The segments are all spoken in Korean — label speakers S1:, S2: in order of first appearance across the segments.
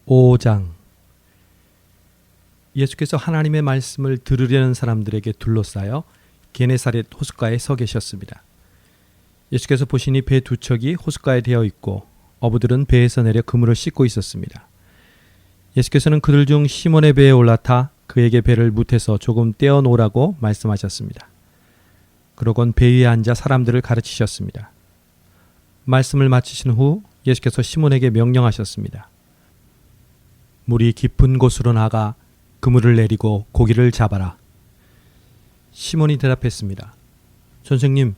S1: 5장. 예수께서 하나님의 말씀을 들으려는 사람들에게 둘러싸여 게네사렛 호숫가에 서 계셨습니다. 예수께서 보시니 배 두 척이 호숫가에 되어 있고 어부들은 배에서 내려 그물을 씻고 있었습니다. 예수께서는 그들 중 시몬의 배에 올라타 그에게 배를 무태서 조금 떼어 놓으라고 말씀하셨습니다. 그러곤 배 위에 앉아 사람들을 가르치셨습니다. 말씀을 마치신 후 예수께서 시몬에게 명령하셨습니다. 물이 깊은 곳으로 나가 그물을 내리고 고기를 잡아라. 시몬이 대답했습니다. 선생님,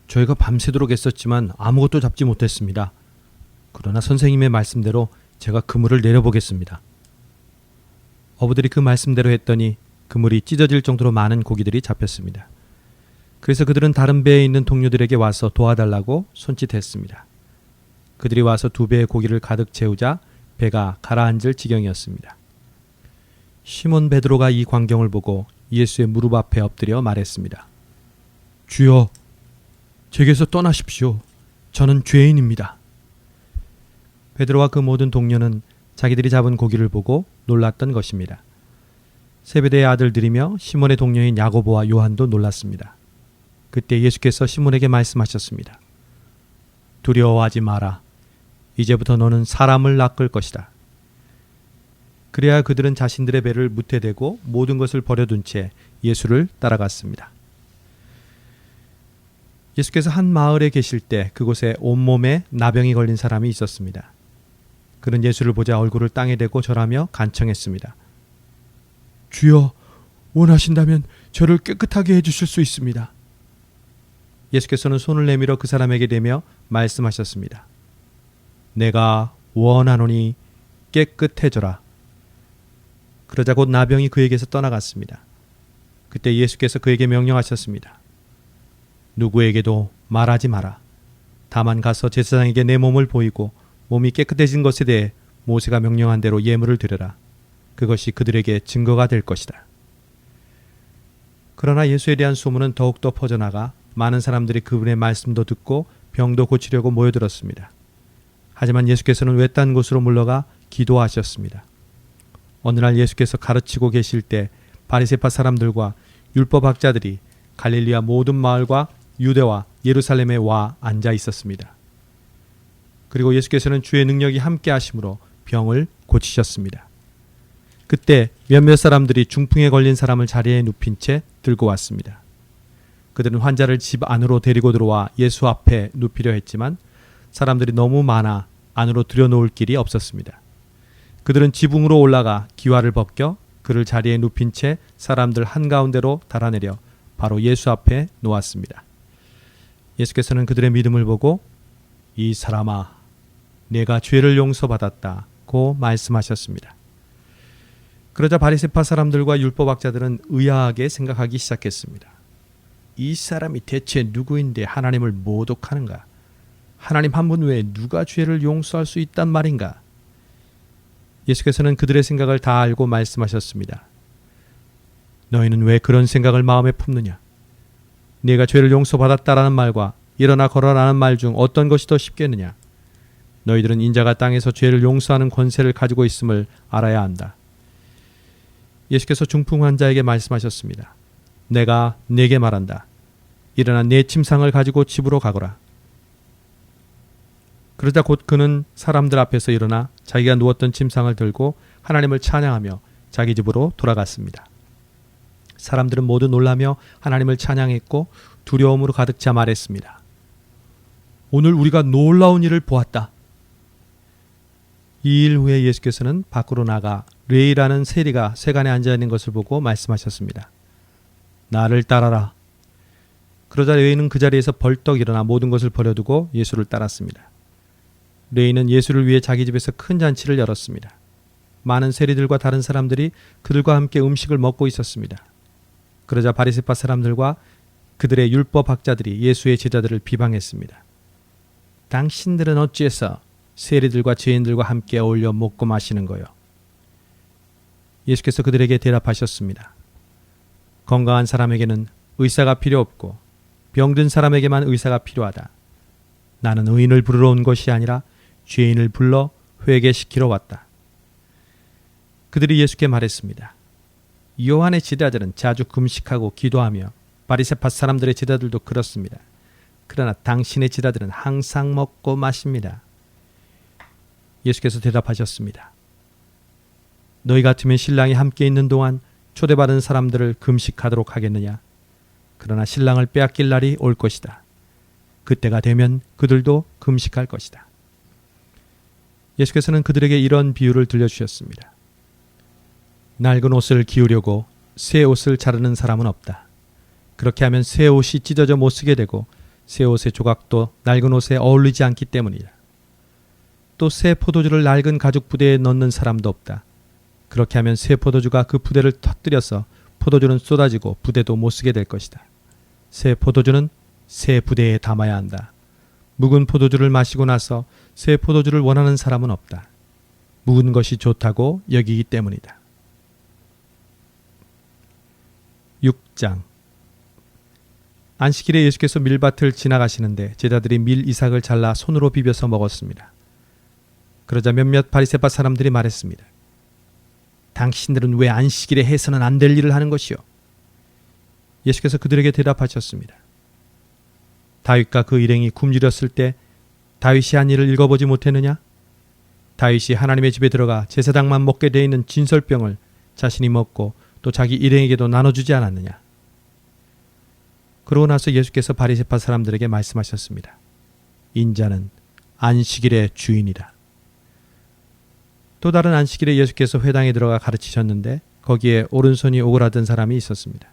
S1: 저희가 밤새도록 애썼지만 아무것도 잡지 못했습니다. 그러나 선생님의 말씀대로 제가 그물을 내려보겠습니다. 어부들이 그 말씀대로 했더니 그물이 찢어질 정도로 많은 고기들이 잡혔습니다. 그래서 그들은 다른 배에 있는 동료들에게 와서 도와달라고 손짓했습니다. 그들이 와서 두 배의 고기를 가득 채우자 배가 가라앉을 지경이었습니다. 시몬 베드로가 이 광경을 보고 예수의 무릎 앞에 엎드려 말했습니다. 주여, 제게서 떠나십시오. 저는 죄인입니다. 베드로와 그 모든 동료는 자기들이 잡은 고기를 보고 놀랐던 것입니다. 세베대의 아들들이며 시몬의 동료인 야고보와 요한도 놀랐습니다. 그때 예수께서 시몬에게 말씀하셨습니다. 두려워하지 마라. 이제부터 너는 사람을 낚을 것이다. 그래야 그들은 자신들의 배를 무태대고 모든 것을 버려둔 채 예수를 따라갔습니다. 예수께서 한 마을에 계실 때 그곳에 온몸에 나병이 걸린 사람이 있었습니다. 그는 예수를 보자 얼굴을 땅에 대고 절하며 간청했습니다. 주여, 원하신다면 저를 깨끗하게 해주실 수 있습니다. 예수께서는 손을 내밀어 그 사람에게 대며 말씀하셨습니다. 내가 원하노니 깨끗해져라. 그러자 곧 나병이 그에게서 떠나갔습니다. 그때 예수께서 그에게 명령하셨습니다. 누구에게도 말하지 마라. 다만 가서 제사장에게 내 몸을 보이고 몸이 깨끗해진 것에 대해 모세가 명령한 대로 예물을 드려라. 그것이 그들에게 증거가 될 것이다. 그러나 예수에 대한 소문은 더욱더 퍼져나가 많은 사람들이 그분의 말씀도 듣고 병도 고치려고 모여들었습니다. 하지만 예수께서는 외딴 곳으로 물러가 기도하셨습니다. 어느 날 예수께서 가르치고 계실 때 바리새파 사람들과 율법학자들이 갈릴리아 모든 마을과 유대와 예루살렘에 와 앉아 있었습니다. 그리고 예수께서는 주의 능력이 함께 하심으로 병을 고치셨습니다. 그때 몇몇 사람들이 중풍에 걸린 사람을 자리에 눕힌 채 들고 왔습니다. 그들은 환자를 집 안으로 데리고 들어와 예수 앞에 눕히려 했지만 사람들이 너무 많아 안으로 들여놓을 길이 없었습니다. 그들은 지붕으로 올라가 기와를 벗겨 그를 자리에 눕힌 채 사람들 한가운데로 달아내려 바로 예수 앞에 놓았습니다. 예수께서는 그들의 믿음을 보고 이 사람아, 내가 죄를 용서받았다고 말씀하셨습니다. 그러자 바리새파 사람들과 율법학자들은 의아하게 생각하기 시작했습니다. 이 사람이 대체 누구인데 하나님을 모독하는가? 하나님 한 분 외에 누가 죄를 용서할 수 있단 말인가? 예수께서는 그들의 생각을 다 알고 말씀하셨습니다. 너희는 왜 그런 생각을 마음에 품느냐? 네가 죄를 용서받았다라는 말과 일어나 걸어라는 말 중 어떤 것이 더 쉽겠느냐? 너희들은 인자가 땅에서 죄를 용서하는 권세를 가지고 있음을 알아야 한다. 예수께서 중풍 환자에게 말씀하셨습니다. 내가 네게 말한다. 일어나 네 침상을 가지고 집으로 가거라. 그러자 곧 그는 사람들 앞에서 일어나 자기가 누웠던 침상을 들고 하나님을 찬양하며 자기 집으로 돌아갔습니다. 사람들은 모두 놀라며 하나님을 찬양했고 두려움으로 가득 차 말했습니다. 오늘 우리가 놀라운 일을 보았다. 이 일 후에 예수께서는 밖으로 나가 레이라는 세리가 세간에 앉아있는 것을 보고 말씀하셨습니다. 나를 따라라. 그러자 레이는 그 자리에서 벌떡 일어나 모든 것을 버려두고 예수를 따랐습니다. 레이는 예수를 위해 자기 집에서 큰 잔치를 열었습니다. 많은 세리들과 다른 사람들이 그들과 함께 음식을 먹고 있었습니다. 그러자 바리새파 사람들과 그들의 율법학자들이 예수의 제자들을 비방했습니다. 당신들은 어찌해서 세리들과 죄인들과 함께 어울려 먹고 마시는 거요? 예수께서 그들에게 대답하셨습니다. 건강한 사람에게는 의사가 필요 없고 병든 사람에게만 의사가 필요하다. 나는 의인을 부르러 온 것이 아니라 죄인을 불러 회개시키러 왔다. 그들이 예수께 말했습니다. 요한의 제자들은 자주 금식하고 기도하며 바리새파 사람들의 제자들도 그렇습니다. 그러나 당신의 제자들은 항상 먹고 마십니다. 예수께서 대답하셨습니다. 너희 같으면 신랑이 함께 있는 동안 초대받은 사람들을 금식하도록 하겠느냐? 그러나 신랑을 빼앗길 날이 올 것이다. 그때가 되면 그들도 금식할 것이다. 예수께서는 그들에게 이런 비유를 들려주셨습니다. 낡은 옷을 기우려고 새 옷을 자르는 사람은 없다. 그렇게 하면 새 옷이 찢어져 못 쓰게 되고 새 옷의 조각도 낡은 옷에 어울리지 않기 때문이다. 또 새 포도주를 낡은 가죽 부대에 넣는 사람도 없다. 그렇게 하면 새 포도주가 그 부대를 터뜨려서 포도주는 쏟아지고 부대도 못 쓰게 될 것이다. 새 포도주는 새 부대에 담아야 한다. 묵은 포도주를 마시고 나서 새 포도주를 원하는 사람은 없다. 묵은 것이 좋다고 여기기 때문이다. 6장. 안식일에 예수께서 밀밭을 지나가시는데 제자들이 밀 이삭을 잘라 손으로 비벼서 먹었습니다. 그러자 몇몇 바리새파 사람들이 말했습니다. 당신들은 왜 안식일에 해서는 안 될 일을 하는 것이요? 예수께서 그들에게 대답하셨습니다. 다윗과 그 일행이 굶주렸을 때 다윗이 한 일을 읽어보지 못했느냐? 다윗이 하나님의 집에 들어가 제사장만 먹게 돼 있는 진설병을 자신이 먹고 또 자기 일행에게도 나눠주지 않았느냐? 그러고 나서 예수께서 바리새파 사람들에게 말씀하셨습니다. 인자는 안식일의 주인이다. 또 다른 안식일에 예수께서 회당에 들어가 가르치셨는데 거기에 오른손이 오그라든 사람이 있었습니다.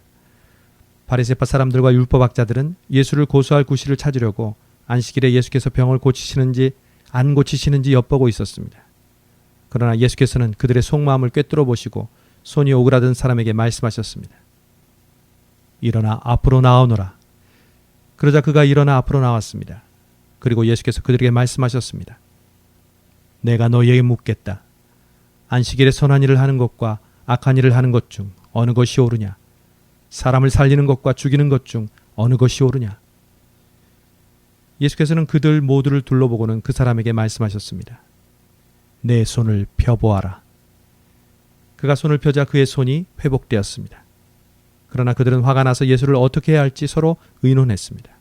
S1: 바리새파 사람들과 율법학자들은 예수를 고소할 구실을 찾으려고 안식일에 예수께서 병을 고치시는지 안 고치시는지 엿보고 있었습니다. 그러나 예수께서는 그들의 속마음을 꿰뚫어 보시고 손이 오그라든 사람에게 말씀하셨습니다. 일어나 앞으로 나오너라. 그러자 그가 일어나 앞으로 나왔습니다. 그리고 예수께서 그들에게 말씀하셨습니다. 내가 너희에게 묻겠다. 안식일에 선한 일을 하는 것과 악한 일을 하는 것 중 어느 것이 옳으냐? 사람을 살리는 것과 죽이는 것 중 어느 것이 옳으냐? 예수께서는 그들 모두를 둘러보고는 그 사람에게 말씀하셨습니다. 내 손을 펴보아라. 그가 손을 펴자 그의 손이 회복되었습니다. 그러나 그들은 화가 나서 예수를 어떻게 해야 할지 서로 의논했습니다.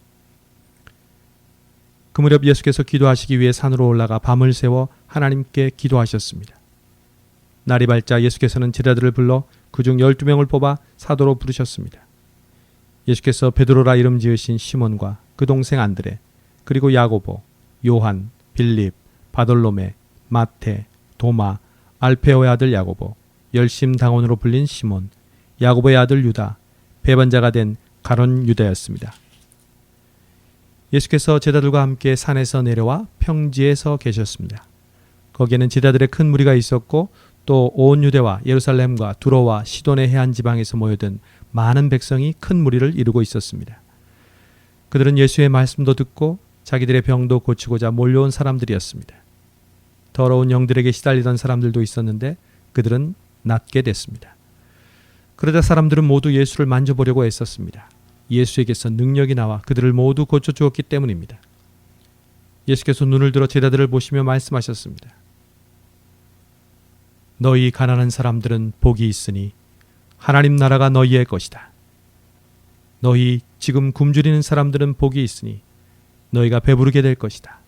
S1: 그 무렵 예수께서 기도하시기 위해 산으로 올라가 밤을 새워 하나님께 기도하셨습니다. 날이 밝자 예수께서는 제자들을 불러 그중 12명을 뽑아 사도로 부르셨습니다. 예수께서 베드로라 이름 지으신 시몬과 그 동생 안드레, 그리고 야고보, 요한, 빌립, 바돌로메, 마태, 도마, 알페오의 아들 야고보, 열심당원으로 불린 시몬, 야고보의 아들 유다, 배반자가 된 가룟 유다였습니다. 예수께서 제자들과 함께 산에서 내려와 평지에 서 계셨습니다. 거기에는 제자들의 큰 무리가 있었고 또 온 유대와 예루살렘과 두로와 시돈의 해안 지방에서 모여든 많은 백성이 큰 무리를 이루고 있었습니다. 그들은 예수의 말씀도 듣고 자기들의 병도 고치고자 몰려온 사람들이었습니다. 더러운 영들에게 시달리던 사람들도 있었는데 그들은 낫게 됐습니다. 그러자 사람들은 모두 예수를 만져보려고 애썼습니다. 예수에게서 능력이 나와 그들을 모두 고쳐주었기 때문입니다. 예수께서 눈을 들어 제자들을 보시며 말씀하셨습니다. 너희 가난한 사람들은 복이 있으니 하나님 나라가 너희의 것이다. 너희 지금 굶주리는 사람들은 복이 있으니 너희가 배부르게 될 것이다.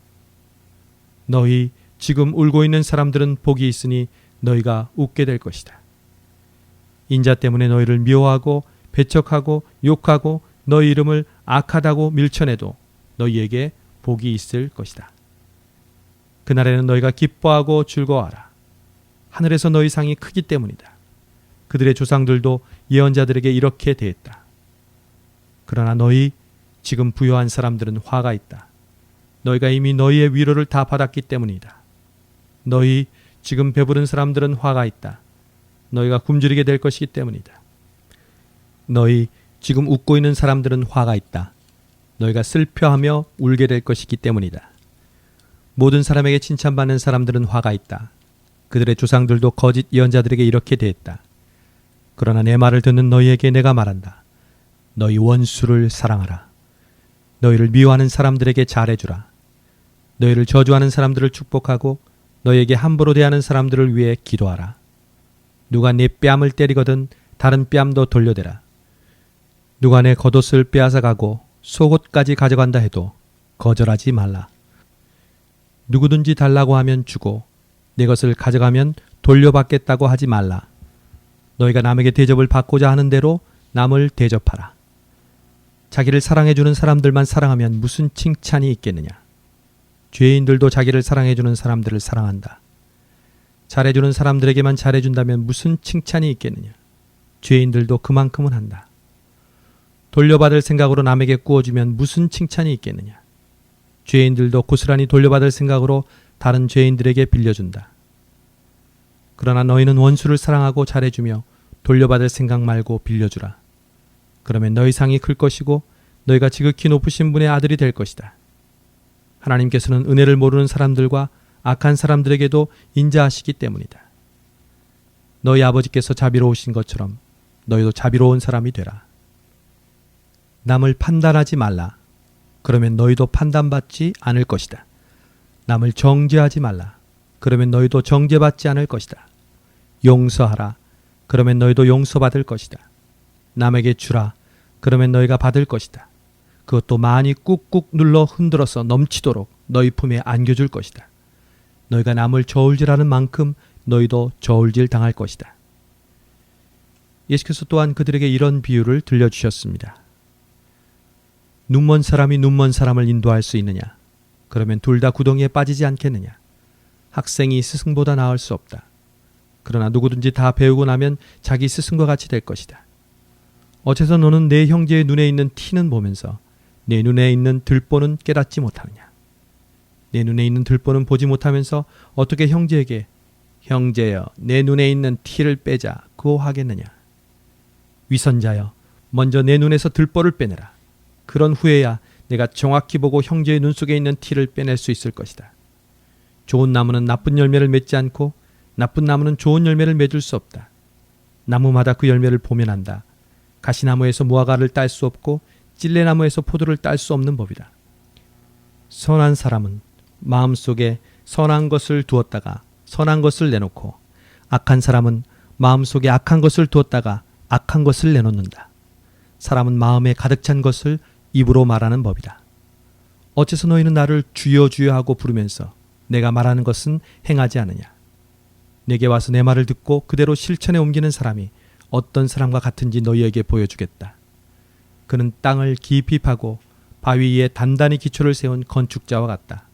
S1: 너희 지금 울고 있는 사람들은 복이 있으니 너희가 웃게 될 것이다. 인자 때문에 너희를 미워하고 배척하고 욕하고 너희 이름을 악하다고 밀쳐내도 너희에게 복이 있을 것이다. 그날에는 너희가 기뻐하고 즐거워하라. 하늘에서 너희 상이 크기 때문이다. 그들의 조상들도 예언자들에게 이렇게 대했다. 그러나 너희 지금 부유한 사람들은 화가 있다. 너희가 이미 너희의 위로를 다 받았기 때문이다. 너희 지금 배부른 사람들은 화가 있다. 너희가 굶주리게 될 것이기 때문이다. 너희 지금 웃고 있는 사람들은 화가 있다. 너희가 슬퍼하며 울게 될 것이기 때문이다. 모든 사람에게 칭찬받는 사람들은 화가 있다. 그들의 조상들도 거짓 예언자들에게 이렇게 대했다. 그러나 내 말을 듣는 너희에게 내가 말한다. 너희 원수를 사랑하라. 너희를 미워하는 사람들에게 잘해주라. 너희를 저주하는 사람들을 축복하고 너희에게 함부로 대하는 사람들을 위해 기도하라. 누가 네 뺨을 때리거든 다른 뺨도 돌려대라. 누가 내 겉옷을 빼앗아 가고 속옷까지 가져간다 해도 거절하지 말라. 누구든지 달라고 하면 주고 내 것을 가져가면 돌려받겠다고 하지 말라. 너희가 남에게 대접을 받고자 하는 대로 남을 대접하라. 자기를 사랑해주는 사람들만 사랑하면 무슨 칭찬이 있겠느냐. 죄인들도 자기를 사랑해주는 사람들을 사랑한다. 잘해주는 사람들에게만 잘해준다면 무슨 칭찬이 있겠느냐. 죄인들도 그만큼은 한다. 돌려받을 생각으로 남에게 구워주면 무슨 칭찬이 있겠느냐. 죄인들도 고스란히 돌려받을 생각으로 다른 죄인들에게 빌려준다. 그러나 너희는 원수를 사랑하고 잘해주며 돌려받을 생각 말고 빌려주라. 그러면 너희 상이 클 것이고 너희가 지극히 높으신 분의 아들이 될 것이다. 하나님께서는 은혜를 모르는 사람들과 악한 사람들에게도 인자하시기 때문이다. 너희 아버지께서 자비로우신 것처럼 너희도 자비로운 사람이 되라. 남을 판단하지 말라. 그러면 너희도 판단받지 않을 것이다. 남을 정죄하지 말라. 그러면 너희도 정죄받지 않을 것이다. 용서하라. 그러면 너희도 용서받을 것이다. 남에게 주라. 그러면 너희가 받을 것이다. 그것도 많이 꾹꾹 눌러 흔들어서 넘치도록 너희 품에 안겨줄 것이다. 너희가 남을 저울질하는 만큼 너희도 저울질 당할 것이다. 예수께서 또한 그들에게 이런 비유를 들려주셨습니다. 눈먼 사람이 눈먼 사람을 인도할 수 있느냐? 그러면 둘 다 구덩이에 빠지지 않겠느냐? 학생이 스승보다 나을 수 없다. 그러나 누구든지 다 배우고 나면 자기 스승과 같이 될 것이다. 어째서 너는 내 형제의 눈에 있는 티는 보면서 내 눈에 있는 들보는 깨닫지 못하느냐? 내 눈에 있는 들보는 보지 못하면서 어떻게 형제에게 형제여 내 눈에 있는 티를 빼자고 하겠느냐? 위선자여 먼저 내 눈에서 들보를 빼내라. 그런 후에야 내가 정확히 보고 형제의 눈 속에 있는 티를 빼낼 수 있을 것이다. 좋은 나무는 나쁜 열매를 맺지 않고 나쁜 나무는 좋은 열매를 맺을 수 없다. 나무마다 그 열매를 보면 안다. 가시나무에서 무화과를 딸 수 없고 찔레나무에서 포도를 딸 수 없는 법이다. 선한 사람은 마음속에 선한 것을 두었다가 선한 것을 내놓고 악한 사람은 마음속에 악한 것을 두었다가 악한 것을 내놓는다. 사람은 마음에 가득 찬 것을 입으로 말하는 법이다. 어째서 너희는 나를 주여 주여 하고 부르면서 내가 말하는 것은 행하지 않느냐. 내게 와서 내 말을 듣고 그대로 실천에 옮기는 사람이 어떤 사람과 같은지 너희에게 보여주겠다. 그는 땅을 깊이 파고 바위 위에 단단히 기초를 세운 건축자와 같다.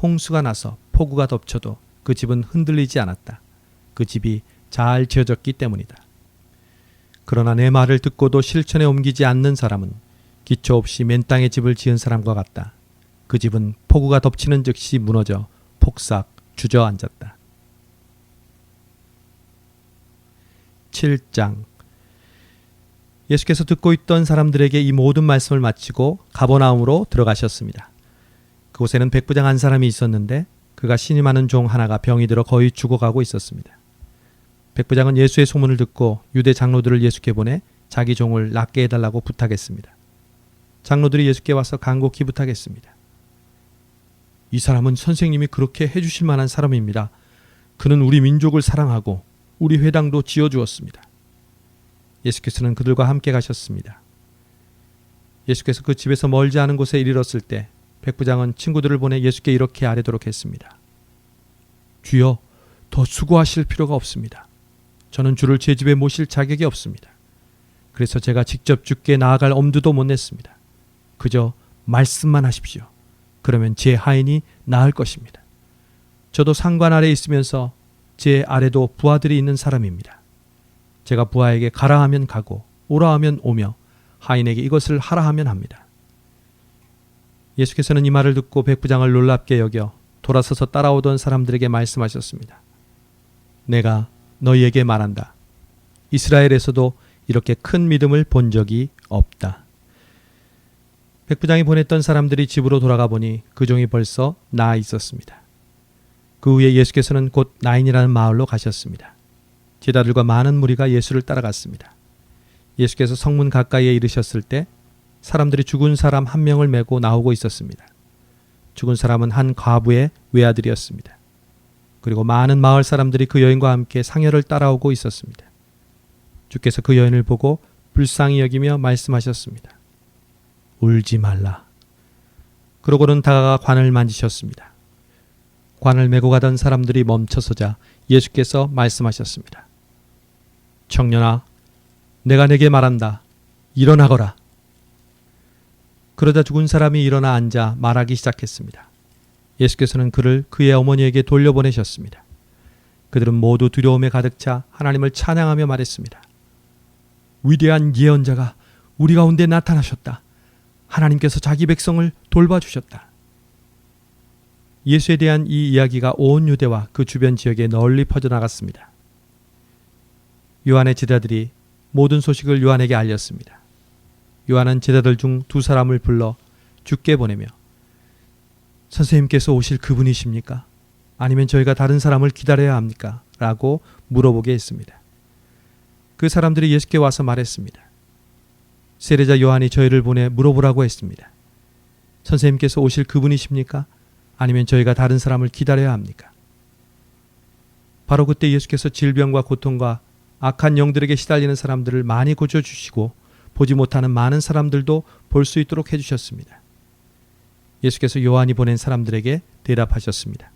S1: 홍수가 나서 폭우가 덮쳐도 그 집은 흔들리지 않았다. 그 집이 잘 지어졌기 때문이다. 그러나 내 말을 듣고도 실천에 옮기지 않는 사람은 기초 없이 맨 땅에 집을 지은 사람과 같다. 그 집은 폭우가 덮치는 즉시 무너져 폭삭 주저앉았다. 7장. 예수께서 듣고 있던 사람들에게 이 모든 말씀을 마치고 가버나움으로 들어가셨습니다. 그곳에는 백부장 한 사람이 있었는데 그가 신임하는 종 하나가 병이 들어 거의 죽어가고 있었습니다. 백부장은 예수의 소문을 듣고 유대 장로들을 예수께 보내 자기 종을 낫게 해달라고 부탁했습니다. 장로들이 예수께 와서 간곡히 부탁했습니다. 이 사람은 선생님이 그렇게 해주실 만한 사람입니다. 그는 우리 민족을 사랑하고 우리 회당도 지어주었습니다. 예수께서는 그들과 함께 가셨습니다. 예수께서 그 집에서 멀지 않은 곳에 이르렀을 때 백부장은 친구들을 보내 예수께 이렇게 아뢰도록 했습니다. 주여, 더 수고하실 필요가 없습니다. 저는 주를 제 집에 모실 자격이 없습니다. 그래서 제가 직접 주께 나아갈 엄두도 못 냈습니다. 그저 말씀만 하십시오. 그러면 제 하인이 나을 것입니다. 저도 상관 아래 있으면서 제 아래도 부하들이 있는 사람입니다. 제가 부하에게 가라 하면 가고 오라 하면 오며 하인에게 이것을 하라 하면 합니다. 예수께서는 이 말을 듣고 백부장을 놀랍게 여겨 돌아서서 따라오던 사람들에게 말씀하셨습니다. 내가 너희에게 말한다. 이스라엘에서도 이렇게 큰 믿음을 본 적이 없다. 백부장이 보냈던 사람들이 집으로 돌아가 보니 그 종이 벌써 나아 있었습니다. 그 후에 예수께서는 곧 나인이라는 마을로 가셨습니다. 제자들과 많은 무리가 예수를 따라갔습니다. 예수께서 성문 가까이에 이르셨을 때 사람들이 죽은 사람 한 명을 메고 나오고 있었습니다. 죽은 사람은 한 과부의 외아들이었습니다. 그리고 많은 마을 사람들이 그 여인과 함께 상여를 따라오고 있었습니다. 주께서 그 여인을 보고 불쌍히 여기며 말씀하셨습니다. 울지 말라. 그러고는 다가가 관을 만지셨습니다. 관을 메고 가던 사람들이 멈춰서자 예수께서 말씀하셨습니다. 청년아, 내가 네게 말한다. 일어나거라. 그러자 죽은 사람이 일어나 앉아 말하기 시작했습니다. 예수께서는 그를 그의 어머니에게 돌려보내셨습니다. 그들은 모두 두려움에 가득 차 하나님을 찬양하며 말했습니다. 위대한 예언자가 우리 가운데 나타나셨다. 하나님께서 자기 백성을 돌봐주셨다. 예수에 대한 이 이야기가 온 유대와 그 주변 지역에 널리 퍼져나갔습니다. 요한의 제자들이 모든 소식을 요한에게 알렸습니다. 요한은 제자들 중 두 사람을 불러 주께 보내며 선생님께서 오실 그분이십니까? 아니면 저희가 다른 사람을 기다려야 합니까? 라고 물어보게 했습니다. 그 사람들이 예수께 와서 말했습니다. 세례자 요한이 저희를 보내 물어보라고 했습니다. 선생님께서 오실 그분이십니까? 아니면 저희가 다른 사람을 기다려야 합니까? 바로 그때 예수께서 질병과 고통과 악한 영들에게 시달리는 사람들을 많이 고쳐주시고 보지 못하는 많은 사람들도 볼 수 있도록 해주셨습니다. 예수께서 요한이 보낸 사람들에게 대답하셨습니다.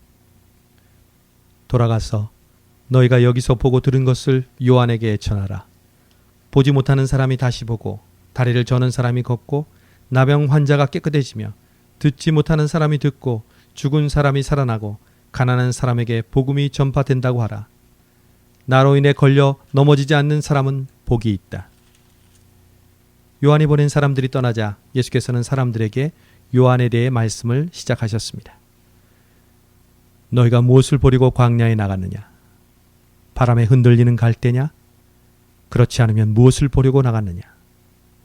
S1: 돌아가서 너희가 여기서 보고 들은 것을 요한에게 전하라. 보지 못하는 사람이 다시 보고 다리를 저는 사람이 걷고 나병 환자가 깨끗해지며 듣지 못하는 사람이 듣고 죽은 사람이 살아나고 가난한 사람에게 복음이 전파된다고 하라. 나로 인해 걸려 넘어지지 않는 사람은 복이 있다. 요한이 보낸 사람들이 떠나자 예수께서는 사람들에게 요한에 대해 말씀을 시작하셨습니다. 너희가 무엇을 보려고 광야에 나갔느냐? 바람에 흔들리는 갈대냐? 그렇지 않으면 무엇을 보려고 나갔느냐?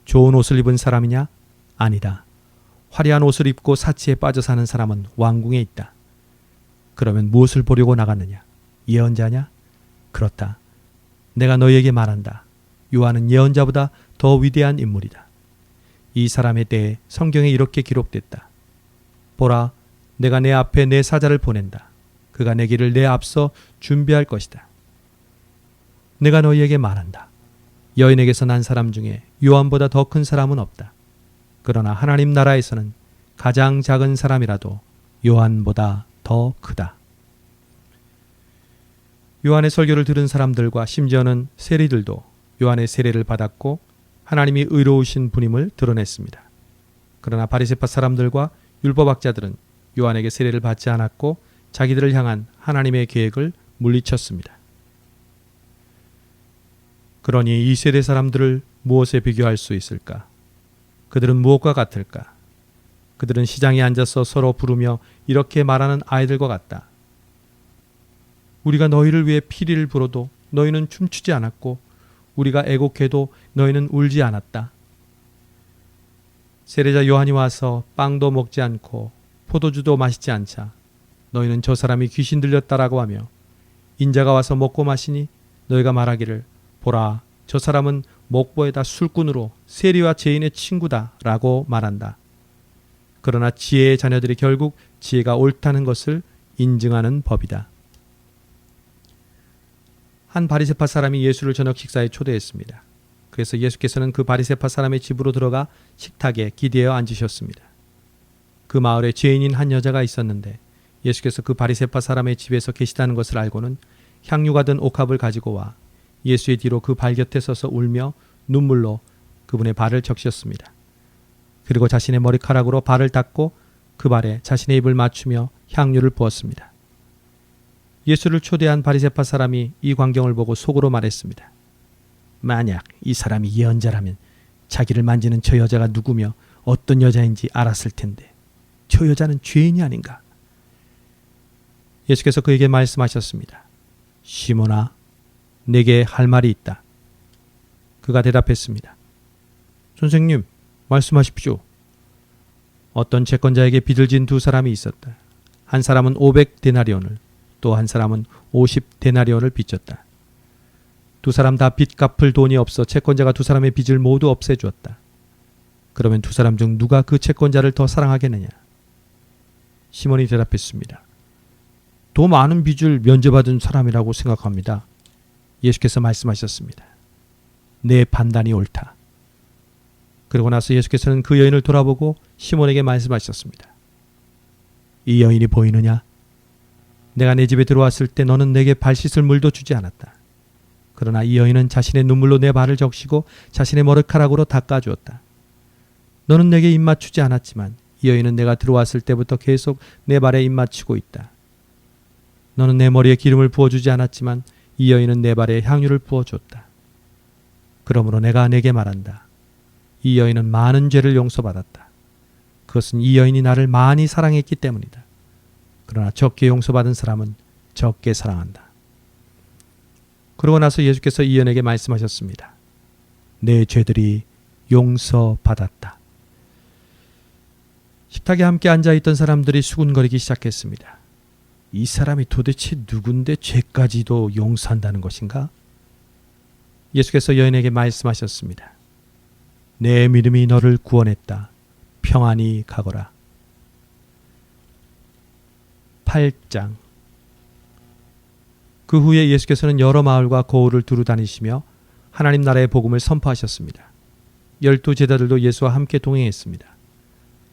S1: 좋은 옷을 입은 사람이냐? 아니다. 화려한 옷을 입고 사치에 빠져 사는 사람은 왕궁에 있다. 그러면 무엇을 보려고 나갔느냐? 예언자냐? 그렇다. 내가 너희에게 말한다. 요한은 예언자보다 더 위대한 인물이다. 이 사람에 대해 성경에 이렇게 기록됐다. 보라, 내가 내 앞에 내 사자를 보낸다. 그가 내 길을 내 앞서 준비할 것이다. 내가 너희에게 말한다. 여인에게서 난 사람 중에 요한보다 더 큰 사람은 없다. 그러나 하나님 나라에서는 가장 작은 사람이라도 요한보다 더 크다. 요한의 설교를 들은 사람들과 심지어는 세리들도 요한의 세례를 받았고 하나님이 의로우신 분임을 드러냈습니다. 그러나 바리새파 사람들과 율법학자들은 요한에게 세례를 받지 않았고 자기들을 향한 하나님의 계획을 물리쳤습니다. 그러니 이 세대 사람들을 무엇에 비교할 수 있을까? 그들은 무엇과 같을까? 그들은 시장에 앉아서 서로 부르며 이렇게 말하는 아이들과 같다. 우리가 너희를 위해 피리를 불어도 너희는 춤추지 않았고 우리가 애곡해도 너희는 울지 않았다. 세례자 요한이 와서 빵도 먹지 않고 포도주도 마시지 않자 너희는 저 사람이 귀신 들렸다라고 하며 인자가 와서 먹고 마시니 너희가 말하기를 보라, 저 사람은 목보에다 술꾼으로 세리와 죄인의 친구다 라고 말한다. 그러나 지혜의 자녀들이 결국 지혜가 옳다는 것을 인증하는 법이다. 한 바리새파 사람이 예수를 저녁 식사에 초대했습니다. 그래서 예수께서는 그 바리새파 사람의 집으로 들어가 식탁에 기대어 앉으셨습니다. 그 마을에 죄인인 한 여자가 있었는데 예수께서 그 바리새파 사람의 집에서 계시다는 것을 알고는 향유가 든 옥합을 가지고 와 예수의 뒤로 그 발 곁에 서서 울며 눈물로 그분의 발을 적셨습니다. 그리고 자신의 머리카락으로 발을 닦고 그 발에 자신의 입을 맞추며 향유를 부었습니다. 예수를 초대한 바리새파 사람이 이 광경을 보고 속으로 말했습니다. 만약 이 사람이 예언자라면 자기를 만지는 저 여자가 누구며 어떤 여자인지 알았을 텐데 저 여자는 죄인이 아닌가? 예수께서 그에게 말씀하셨습니다. 시몬아, 내게 할 말이 있다. 그가 대답했습니다. 선생님, 말씀하십시오. 어떤 채권자에게 빚을 진 두 사람이 있었다. 한 사람은 500데나리온을 또 한 사람은 50데나리온을 빚졌다. 두 사람 다 빚 갚을 돈이 없어 채권자가 두 사람의 빚을 모두 없애주었다. 그러면 두 사람 중 누가 그 채권자를 더 사랑하겠느냐? 시몬이 대답했습니다. 더 많은 빚을 면제받은 사람이라고 생각합니다. 예수께서 말씀하셨습니다. 내 판단이 옳다. 그러고 나서 예수께서는 그 여인을 돌아보고 시몬에게 말씀하셨습니다. 이 여인이 보이느냐? 내가 내 집에 들어왔을 때 너는 내게 발 씻을 물도 주지 않았다. 그러나 이 여인은 자신의 눈물로 내 발을 적시고 자신의 머리카락으로 닦아주었다. 너는 내게 입맞추지 않았지만 이 여인은 내가 들어왔을 때부터 계속 내 발에 입맞추고 있다. 너는 내 머리에 기름을 부어주지 않았지만 이 여인은 내 발에 향유를 부어줬다. 그러므로 내가 내게 말한다. 이 여인은 많은 죄를 용서받았다. 그것은 이 여인이 나를 많이 사랑했기 때문이다. 그러나 적게 용서받은 사람은 적게 사랑한다. 그러고 나서 예수께서 이 여인에게 말씀하셨습니다. 내 죄들이 용서받았다. 식탁에 함께 앉아있던 사람들이 수군거리기 시작했습니다. 이 사람이 도대체 누군데 죄까지도 용서한다는 것인가? 예수께서 여인에게 말씀하셨습니다. 내 믿음이 너를 구원했다. 평안히 가거라. 8장. 그 후에 예수께서는 여러 마을과 고을을 두루 다니시며 하나님 나라의 복음을 선포하셨습니다. 12 제자들도 예수와 함께 동행했습니다.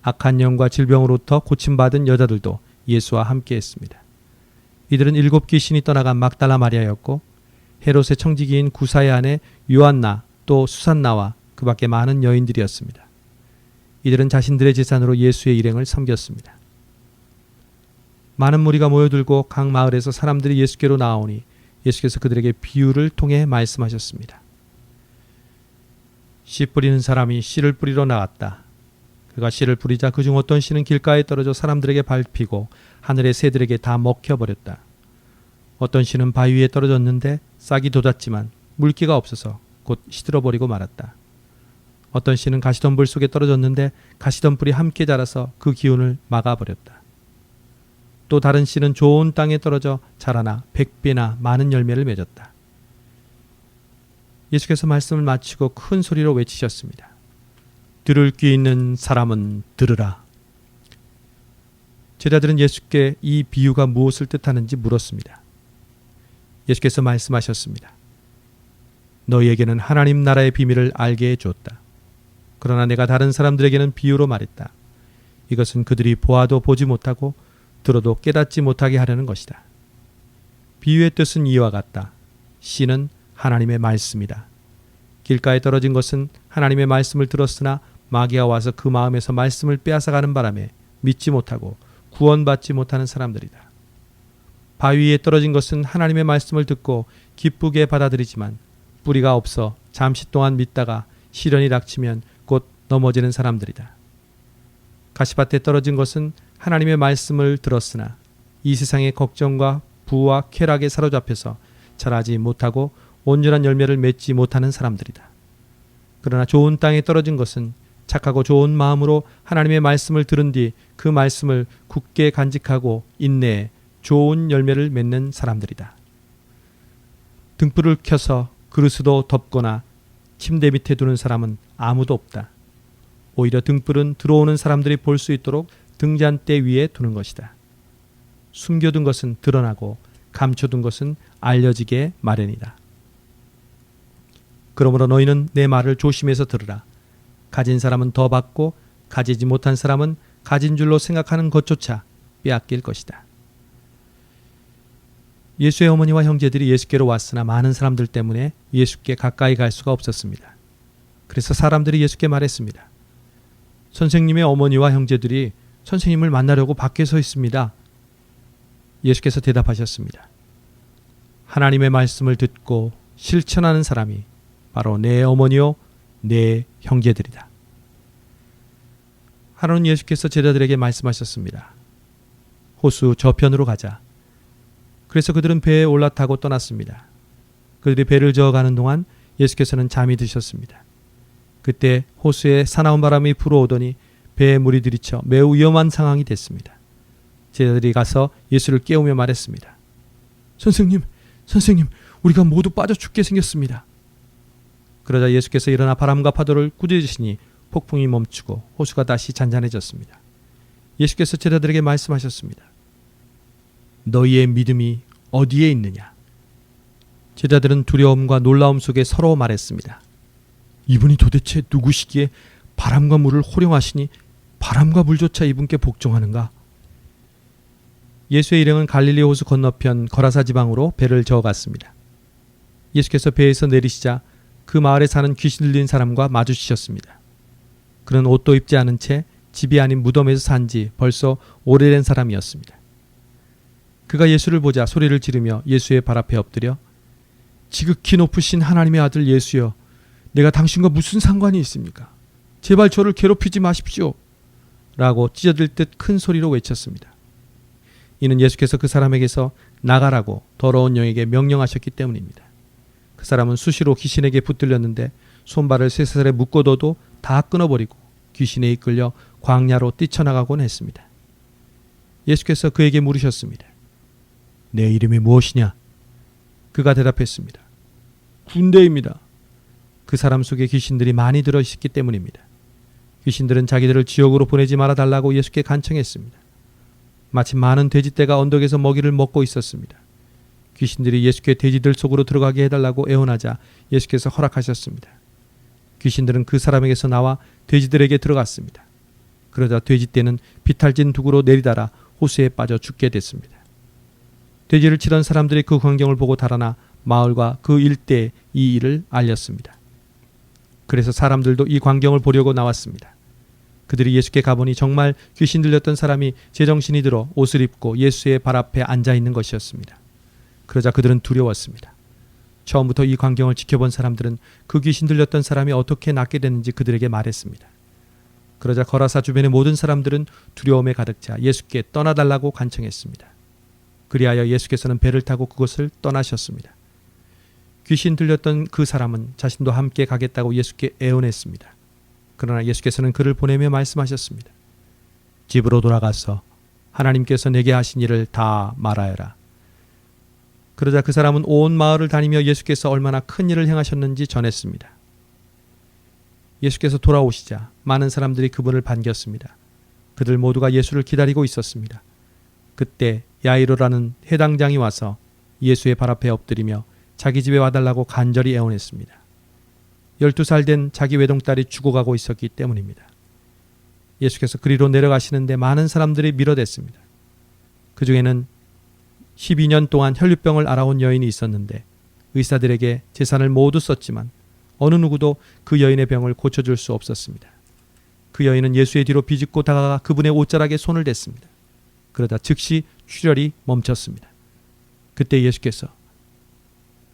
S1: 악한 영과 질병으로부터 고침받은 여자들도 예수와 함께 했습니다. 이들은 7 귀신이 떠나간 막달라 마리아였고 헤롯의 청지기인 구사의 아내 요한나 또 수산나와 그 밖에 많은 여인들이었습니다. 이들은 자신들의 재산으로 예수의 일행을 섬겼습니다. 많은 무리가 모여들고 각 마을에서 사람들이 예수께로 나오니 예수께서 그들에게 비유를 통해 말씀하셨습니다. 씨 뿌리는 사람이 씨를 뿌리러 나갔다. 그가 씨를 뿌리자 그중 어떤 씨는 길가에 떨어져 사람들에게 밟히고 하늘의 새들에게 다 먹혀버렸다. 어떤 씨는 바위 위에 떨어졌는데 싹이 돋았지만 물기가 없어서 곧 시들어버리고 말았다. 어떤 씨는 가시덤불 속에 떨어졌는데 가시덤불이 함께 자라서 그 기운을 막아버렸다. 또 다른 씨는 좋은 땅에 떨어져 자라나 100배나 많은 열매를 맺었다. 예수께서 말씀을 마치고 큰 소리로 외치셨습니다. 들을 귀 있는 사람은 들으라. 제자들은 예수께 이 비유가 무엇을 뜻하는지 물었습니다. 예수께서 말씀하셨습니다. 너희에게는 하나님 나라의 비밀을 알게 해주었다. 그러나 내가 다른 사람들에게는 비유로 말했다. 이것은 그들이 보아도 보지 못하고 들어도 깨닫지 못하게 하려는 것이다. 비유의 뜻은 이와 같다. 씨는 하나님의 말씀이다. 길가에 떨어진 것은 하나님의 말씀을 들었으나 마귀가 와서 그 마음에서 말씀을 빼앗아가는 바람에 믿지 못하고 구원받지 못하는 사람들이다. 바위 위에 떨어진 것은 하나님의 말씀을 듣고 기쁘게 받아들이지만 뿌리가 없어 잠시 동안 믿다가 시련이 닥치면 곧 넘어지는 사람들이다. 가시밭에 떨어진 것은 하나님의 말씀을 들었으나 이 세상의 걱정과 부와 쾌락에 사로잡혀서 자라지 못하고 온전한 열매를 맺지 못하는 사람들이다. 그러나 좋은 땅에 떨어진 것은 착하고 좋은 마음으로 하나님의 말씀을 들은 뒤 그 말씀을 굳게 간직하고 인내해 좋은 열매를 맺는 사람들이다. 등불을 켜서 그릇으로 덮거나 침대 밑에 두는 사람은 아무도 없다. 오히려 등불은 들어오는 사람들이 볼 수 있도록 등잔대 위에 두는 것이다. 숨겨둔 것은 드러나고 감춰둔 것은 알려지게 마련이다. 그러므로 너희는 내 말을 조심해서 들으라. 가진 사람은 더 받고 가지지 못한 사람은 가진 줄로 생각하는 것조차 빼앗길 것이다. 예수의 어머니와 형제들이 예수께로 왔으나 많은 사람들 때문에 예수께 가까이 갈 수가 없었습니다. 그래서 사람들이 예수께 말했습니다. 선생님의 어머니와 형제들이 선생님을 만나려고 밖에 서 있습니다. 예수께서 대답하셨습니다. 하나님의 말씀을 듣고 실천하는 사람이 바로 내 어머니요 내 형제들이다. 하루는 예수께서 제자들에게 말씀하셨습니다. 호수 저편으로 가자. 그래서 그들은 배에 올라타고 떠났습니다. 그들이 배를 저어가는 동안 예수께서는 잠이 드셨습니다. 그때 호수에 사나운 바람이 불어오더니 배에 물이 들이쳐 매우 위험한 상황이 됐습니다. 제자들이 가서 예수를 깨우며 말했습니다. 선생님, 우리가 모두 빠져 죽게 생겼습니다. 그러자 예수께서 일어나 바람과 파도를 꾸짖으시니 폭풍이 멈추고 호수가 다시 잔잔해졌습니다. 예수께서 제자들에게 말씀하셨습니다. 너희의 믿음이 어디에 있느냐? 제자들은 두려움과 놀라움 속에 서로 말했습니다. 이분이 도대체 누구시기에 바람과 물을 호령하시니 바람과 물조차 이분께 복종하는가? 예수의 일행은 갈릴리 호수 건너편 거라사 지방으로 배를 저어갔습니다. 예수께서 배에서 내리시자 그 마을에 사는 귀신 들린 사람과 마주치셨습니다. 그는 옷도 입지 않은 채 집이 아닌 무덤에서 산 지 벌써 오래된 사람이었습니다. 그가 예수를 보자 소리를 지르며 예수의 발 앞에 엎드려 지극히 높으신 하나님의 아들 예수여, 내가 당신과 무슨 상관이 있습니까? 제발 저를 괴롭히지 마십시오. 라고 찢어질 듯 큰 소리로 외쳤습니다. 이는 예수께서 그 사람에게서 나가라고 더러운 영에게 명령하셨기 때문입니다. 그 사람은 수시로 귀신에게 붙들렸는데 손발을 쇠사슬에 묶어둬도 다 끊어버리고 귀신에 이끌려 광야로 뛰쳐나가곤 했습니다. 예수께서 그에게 물으셨습니다. 내 이름이 무엇이냐? 그가 대답했습니다. 군대입니다. 그 사람 속에 귀신들이 많이 들어있기 때문입니다. 귀신들은 자기들을 지옥으로 보내지 말아달라고 예수께 간청했습니다. 마침 많은 돼지떼가 언덕에서 먹이를 먹고 있었습니다. 귀신들이 예수께 돼지들 속으로 들어가게 해달라고 애원하자 예수께서 허락하셨습니다. 귀신들은 그 사람에게서 나와 돼지들에게 들어갔습니다. 그러자 돼지떼는 비탈진 두구로 내리달아 호수에 빠져 죽게 됐습니다. 돼지를 치던 사람들이 그 광경을 보고 달아나 마을과 그 일대에 이 일을 알렸습니다. 그래서 사람들도 이 광경을 보려고 나왔습니다. 그들이 예수께 가보니 정말 귀신 들렸던 사람이 제정신이 들어 옷을 입고 예수의 발 앞에 앉아 있는 것이었습니다. 그러자 그들은 두려웠습니다. 처음부터 이 광경을 지켜본 사람들은 그 귀신 들렸던 사람이 어떻게 낫게 됐는지 그들에게 말했습니다. 그러자 거라사 주변의 모든 사람들은 두려움에 가득 차 예수께 떠나달라고 간청했습니다. 그리하여 예수께서는 배를 타고 그곳을 떠나셨습니다. 귀신 들렸던 그 사람은 자신도 함께 가겠다고 예수께 애원했습니다. 그러나 예수께서는 그를 보내며 말씀하셨습니다. 집으로 돌아가서 하나님께서 내게 하신 일을 다 말하여라. 그러자 그 사람은 온 마을을 다니며 예수께서 얼마나 큰 일을 행하셨는지 전했습니다. 예수께서 돌아오시자 많은 사람들이 그분을 반겼습니다. 그들 모두가 예수를 기다리고 있었습니다. 그때 야이로라는 해당장이 와서 예수의 발 앞에 엎드리며 자기 집에 와달라고 간절히 애원했습니다. 12살 된 자기 외동딸이 죽어가고 있었기 때문입니다. 예수께서 그리로 내려가시는데 많은 사람들이 밀어댔습니다. 그 중에는 12년 동안 혈류병을 앓아온 여인이 있었는데 의사들에게 재산을 모두 썼지만 어느 누구도 그 여인의 병을 고쳐줄 수 없었습니다. 그 여인은 예수의 뒤로 비집고 다가가 그분의 옷자락에 손을 댔습니다. 그러다 즉시 출혈이 멈췄습니다. 그때 예수께서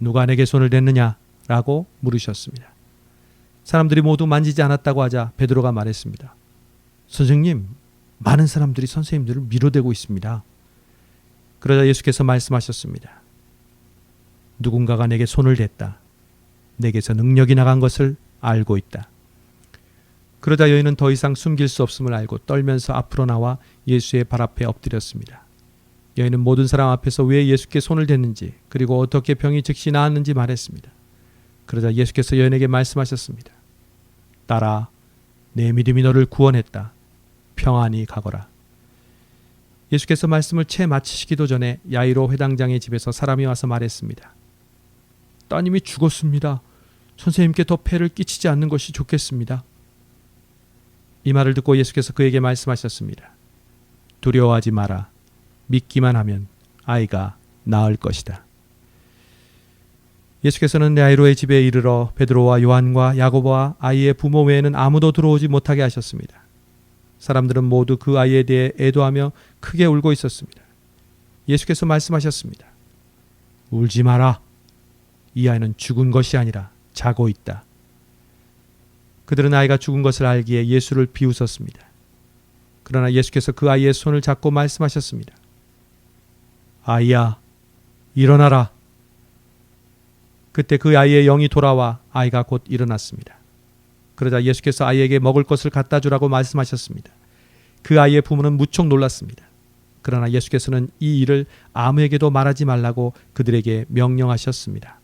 S1: 누가 내게 손을 댔느냐? 라고 물으셨습니다. 사람들이 모두 만지지 않았다고 하자 베드로가 말했습니다. 선생님, 많은 사람들이 선생님들을 밀어대고 있습니다. 그러자 예수께서 말씀하셨습니다. 누군가가 내게 손을 댔다. 내게서 능력이 나간 것을 알고 있다. 그러자 여인은 더 이상 숨길 수 없음을 알고 떨면서 앞으로 나와 예수의 발 앞에 엎드렸습니다. 여인은 모든 사람 앞에서 왜 예수께 손을 댔는지 그리고 어떻게 병이 즉시 나았는지 말했습니다. 그러자 예수께서 여인에게 말씀하셨습니다. 딸아, 내 믿음이 너를 구원했다. 평안히 가거라. 예수께서 말씀을 채 마치시기도 전에 야이로 회당장의 집에서 사람이 와서 말했습니다. 따님이 죽었습니다. 선생님께 더 폐를 끼치지 않는 것이 좋겠습니다. 이 말을 듣고 예수께서 그에게 말씀하셨습니다. 두려워하지 마라. 믿기만 하면 아이가 나을 것이다. 예수께서는 야이로의 집에 이르러 베드로와 요한과 야고보와 아이의 부모 외에는 아무도 들어오지 못하게 하셨습니다. 사람들은 모두 그 아이에 대해 애도하며 크게 울고 있었습니다. 예수께서 말씀하셨습니다. 울지 마라. 이 아이는 죽은 것이 아니라 자고 있다. 그들은 아이가 죽은 것을 알기에 예수를 비웃었습니다. 그러나 예수께서 그 아이의 손을 잡고 말씀하셨습니다. 아이야, 일어나라. 그때 그 아이의 영이 돌아와 아이가 곧 일어났습니다. 그러자 예수께서 아이에게 먹을 것을 갖다 주라고 말씀하셨습니다. 그 아이의 부모는 무척 놀랐습니다. 그러나 예수께서는 이 일을 아무에게도 말하지 말라고 그들에게 명령하셨습니다.